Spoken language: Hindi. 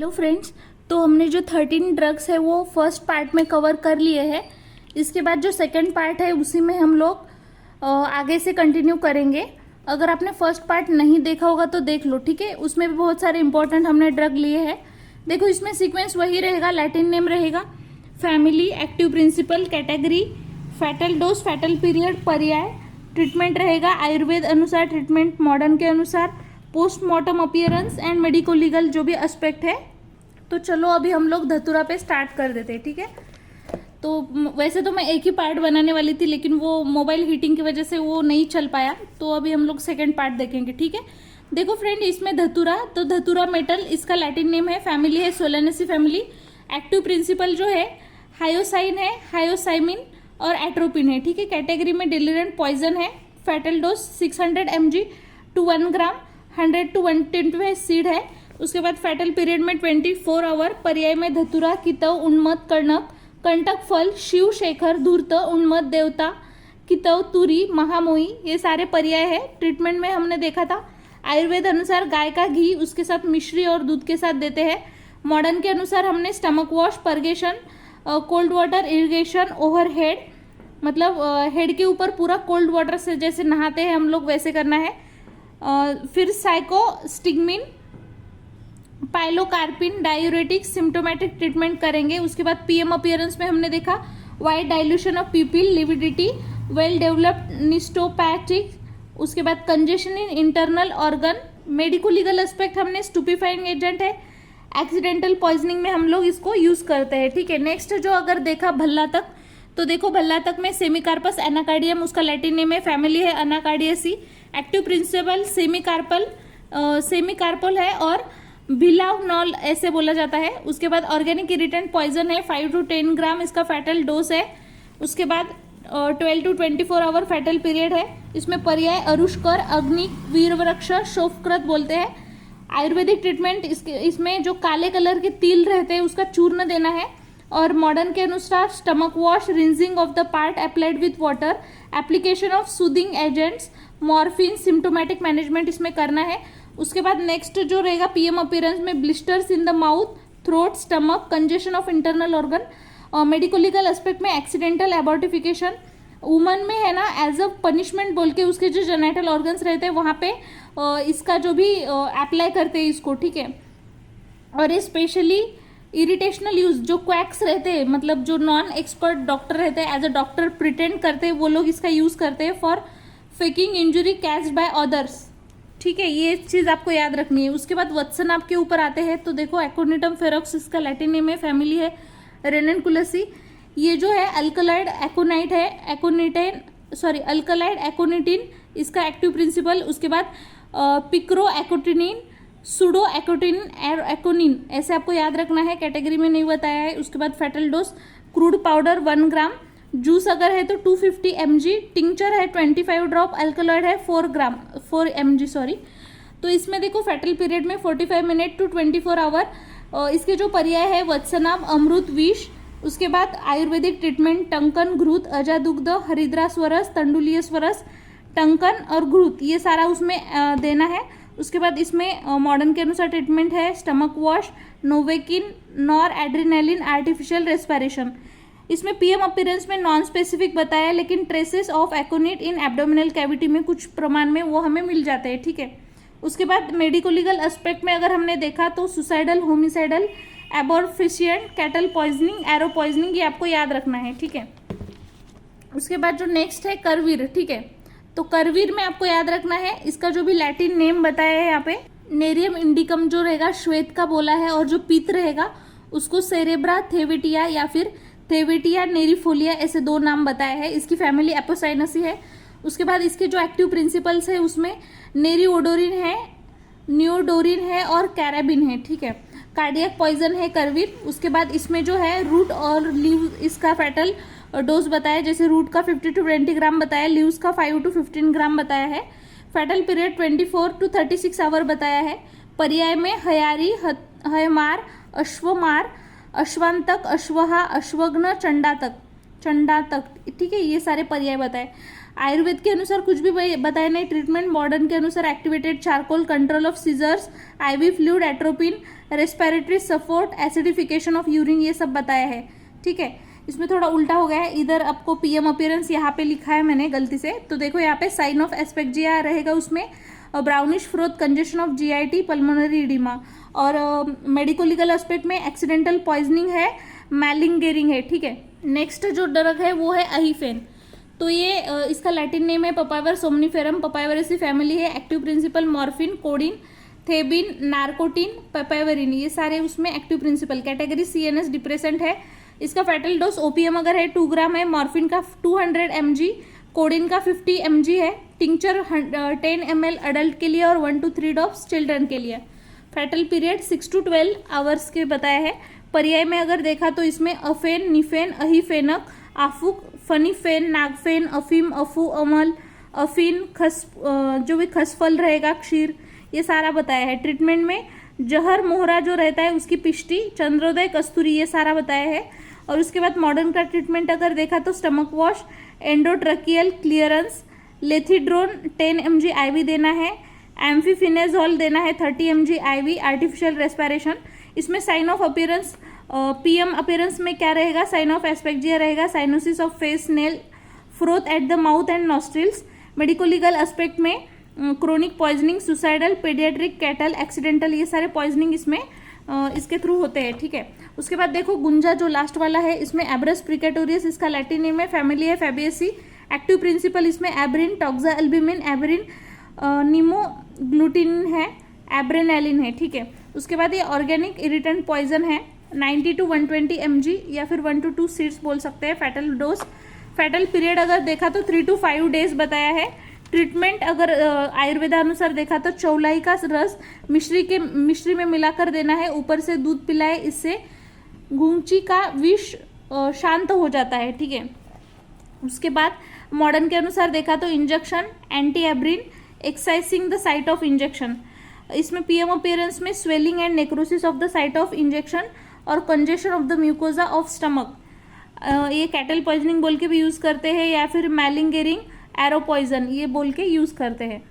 हेलो फ्रेंड्स, तो हमने जो 13 ड्रग्स है वो फर्स्ट पार्ट में कवर कर लिए हैं। इसके बाद जो सेकंड पार्ट है उसी में हम लोग आगे से कंटिन्यू करेंगे। अगर आपने फर्स्ट पार्ट नहीं देखा होगा तो देख लो, ठीक है। उसमें भी बहुत सारे इंपॉर्टेंट हमने ड्रग लिए हैं। देखो, इसमें सीक्वेंस वही रहेगा, लैटिन नेम रहेगा, family, active principal, category, fatal dose, fatal period, पर्याय, ट्रीटमेंट रहेगा आयुर्वेद अनुसार, ट्रीटमेंट मॉडर्न के अनुसार, postmortem appearance and medico legal जो भी एस्पेक्ट है। तो चलो अभी हम लोग धतूरा पे स्टार्ट कर देते हैं, ठीक है। तो वैसे तो मैं एक ही पार्ट बनाने वाली थी, लेकिन वो मोबाइल हीटिंग की वजह से वो नहीं चल पाया, तो अभी हम लोग सेकेंड पार्ट देखेंगे, ठीक है। देखो फ्रेंड, इसमें धतूरा, तो धतूरा मेटल इसका लैटिन नेम है, फैमिली है सोलेनेसी फैमिली, एक्टिव प्रिंसिपल जो है हायोसाइन है, हायोसाइमिन और एट्रोपिन है, ठीक है। कैटेगरी में डिलीरेंट पॉइजन है, fatal dose 600 mg to 1 gram, 100 to 125 seed है। उसके बाद फैटल पीरियड में 24 आवर, पर्याय में धतूरा, कितव, उन्मत्त, कर्णक, कंटक फल, शिव शेखर, धूर्त, उन्मत्त, देवता, कितव, तुरी, महामोही, ये सारे पर्याय है। ट्रीटमेंट में हमने देखा था आयुर्वेद अनुसार गाय का घी उसके साथ मिश्री और दूध के साथ देते हैं। मॉडर्न के अनुसार हमने stomach wash, purgation, cold water, irrigation, over head, मतलब हेड के ऊपर पूरा कोल्ड वाटर से जैसे नहाते हैं हम लोग वैसे करना है। फिर physostigmine, pilocarpine, diuretic, symptomatic treatment करेंगे। उसके बाद पीएम अपीयरेंस में हमने देखा wide dilution of pupil, lividity, well developed निस्टोपैथिक, उसके बाद congestion in internal organ. Medico legal aspect हमने स्टूपिफाइंग एजेंट है, एक्सीडेंटल पॉइजनिंग में हम लोग इसको यूज करते हैं, ठीक है। नेक्स्ट जो अगर देखा भल्ला तक, तो देखो भल्ला तक में सेमिकार्पस एनाकार्डियम उसका लैटिन नेम है, फैमिली है अनाकार्डियसी, एक्टिव प्रिंसिपल सेमिकार्पल है और भिलावनॉल ऐसे बोला जाता है। उसके बाद ऑर्गेनिक इरिटेंट पॉइजन है, 5 to 10 ग्राम इसका फैटल डोज है। उसके बाद 12 to 24 आवर फैटल पीरियड है। इसमें पर्याय अरुष्कर, अग्नि, वीरवृक्ष, शोफकृत बोलते हैं। आयुर्वेदिक ट्रीटमेंट इसमें जो काले कलर के तिल रहते हैं उसका चूर्ण देना है। और मॉडर्न के अनुसार stomach wash, rinsing of the part applied with water, application of soothing agents, morphine, symptomatic management इसमें करना है। उसके बाद नेक्स्ट जो रहेगा पीएम अपीयरेंस में blisters in the mouth, throat, stomach, congestion of internal organ. Medico legal aspect में एक्सीडेंटल एबॉर्टिफिकेशन, वुमन में है ना एज अ पनिशमेंट बोल के उसके जो जेनेटल ऑर्गन्स रहते हैं वहाँ पे इसका जो भी अप्लाई करते हैं इसको, ठीक है। और ये स्पेशली इरिटेशनल यूज जो क्वैक्स रहते हैं, मतलब जो नॉन एक्सपर्ट डॉक्टर रहते हैं, एज अ डॉक्टर प्रिटेंड करते हैं, वो लोग इसका यूज करते हैं for faking injury caught by others, ठीक है। ये चीज आपको याद रखनी है। उसके बाद वत्सन आपके ऊपर आते हैं, तो देखो एक्ोनिटम फेरोक्स इसका लैटिन नेम है, फैमिली है रेननकुलसी। ये जो है अल्कलाइड एकोनाइट है, अल्कलाइड एकोनिटिन इसका एक्टिव प्रिंसिपल। उसके बाद पिक्रो एकोटिनिन, सुडो एकोनिन ऐसे आपको याद रखना है, कैटेगरी में नहीं बताया है। उसके बाद फैटल डोज क्रूड पाउडर 1 ग्राम, जूस अगर है तो 250 mg, टिंचर है 25 ड्रॉप, अल्कलॉइड है 4 mg सॉरी। तो इसमें देखो फैटल पीरियड में 45 मिनट टू 24 आवर। इसके जो पर्याय है वत्सनाम, अमृत, विष। उसके बाद आयुर्वेदिक ट्रीटमेंट टंकन, घृत, अजादुग्ध, हरिद्रा स्वरस, तंडुलीय स्वरस, टंकन और घृत, ये सारा उसमें देना है। उसके बाद इसमें मॉडर्न के अनुसार ट्रीटमेंट है stomach wash, novocaine, noradrenaline, artificial respiration. इसमें पीएम अपीयरेंस में नॉन स्पेसिफिक बताया, लेकिन traces of aconite in abdominal cavity में कुछ प्रमाण में वो हमें मिल जाते हैं, ठीक है। उसके बाद मेडिको लीगल एस्पेक्ट में अगर हमने देखा तो suicidal, homicidal, abortifacient, cattle poisoning, arrow poisoning, ये आपको याद रखना है, ठीक है। उसके बाद जो नेक्स्ट है करवीर, ठीक है। तो करवीर में आपको याद रखना है इसका जो भी लैटिन नेम बताया है यहाँ पे, नेरियम इंडिकम जो रहेगा श्वेत का बोला है, और जो पीत रहेगा उसको सेरेब्रा थेविटिया या फिर थेविटिया नेरीफोलिया ऐसे 2 नाम बताया है। इसकी फैमिली एपोसाइनसी है। उसके बाद इसके जो एक्टिव प्रिंसिपल्स है उसमें नेरिओडोरिन है, न्यूडोरिन है और कैराबिन है, ठीक है। कार्डियक पॉइजन है करवीर। उसके बाद इसमें जो है रूट और लीव इसका फैटल डोज बताया, जैसे रूट का 50 to 20 ग्राम बताया, लीव्स का 5 to 15 ग्राम बताया है। फैटल पीरियड 24 to 36 आवर बताया है। पर्याय में हयारी, हयमार, अश्वमार, अश्वांतक, अश्वहा, अश्वघ्न, चंडातक, ठीक है, ये सारे पर्याय बताए। आयुर्वेद के अनुसार कुछ भी बताया नहीं। ट्रीटमेंट मॉडर्न के अनुसार activated charcoal, control of seizures, IV fluid, atropine, respiratory support, acidification of urine, ये सब बताया है। ठीक है, इसमें थोड़ा उल्टा हो गया है, इधर आपको पीएम अपीयरेंस यहाँ पे लिखा है मैंने गलती से, तो देखो यहाँ पे साइन ऑफ एस्पेक्जिया रहेगा उसमें, brownish froth, congestion of GIT, pulmonary oedema, और मेडिको लीगल एस्पेक्ट में एक्सीडेंटल पॉइजनिंग है, मैलिंगेरिंग है। ठीक है, नेक्स्ट जो ड्रग है वो है अहीफेन। तो ये इसका लैटिन नेम है पपावर सोमनीफेरम, पपावरेसी फैमिली है। एक्टिव प्रिंसिपल मॉर्फिन, कोडिन, थेबिन, नार्कोटिन, पेपावेरिन, ये सारे उसमें active principal. Category CNS depressant है। इसका फैटल डोज ओपीएम अगर है 2 ग्राम है, मॉर्फिन का 200 mg, कोडिन का 50 mg है। टिंक्चर 10 ml अडल्ट के लिए और 1 to 3 ड्रॉप्स चिल्ड्रन के लिए। फैटल पीरियड 6 to 12 आवर्स के बताया है। पर्याय में अगर देखा तो इसमें अफेन, निफेन, अहीफेनक, आफुक, फनीफेन, नागफेन, अफीम, अफू, अमल, अफीन, जो भी खसफल रहेगा, क्षीर, ये सारा बताया है। ट्रीटमेंट में जहर मोहरा जो रहता है उसकी पिष्टी, चंद्रोदय, कस्तूरी, ये सारा बताया है। और उसके बाद मॉडर्न का ट्रीटमेंट अगर देखा तो stomach wash, endotracheal clearance, lethidrone 10 mg IV देना है, एम्फीफिनेजॉल देना है 30 mg IV, आर्टिफिशियल रेस्पिरेशन। इसमें sign of appearance, PM appearance में क्या रहेगा, साइन ऑफ एस्पेक्जिया रहेगा, cyanosis of face, nail, froth at the mouth and nostrils. Medico legal aspect में chronic poisoning, suicidal, paediatric, cattle, accidental, ये सारे पॉइजनिंग इसमें इसके थ्रू होते हैं। ठीक है, उसके बाद देखो गुंजा जो लास्ट वाला है, इसमें एब्रस प्रिकेटोरियस, इसका लैटिन नेम है, फैमिली है फैबिएसी। एक्टिव प्रिंसिपल इसमें एब्रिन, टॉक्सा एल्ब्यूमिन, एब्रिन, नीमोग्लूटिन है, एब्रेनालिन है। ठीक है, उसके बाद ये ऑर्गेनिक इरिटेंट पॉइजन है, 90 to 120 mg या फिर 1 to 2 सीड्स बोल सकते हैं। फैटल डोज, फैटल पीरियड अगर देखा तो 3 to 5 डेज बताया है। ट्रीटमेंट अगर आयुर्वेदानुसार देखा तो चौलाई का रस मिश्री में मिलाकर देना है, ऊपर से दूध पिलाए, इससे घुंची का विष शांत हो जाता है। ठीक है, उसके बाद मॉडर्न के अनुसार देखा तो injection, anti abrin, excising the site of injection. इसमें पीएम अपीयरेंस में swelling and necrosis of the site of injection और congestion of the mucosa of stomach, ये कैटल पॉइजनिंग बोल के भी यूज करते हैं, या फिर मैलिंगेरिंग, एरो पॉइजन, ये बोल के यूज करते हैं।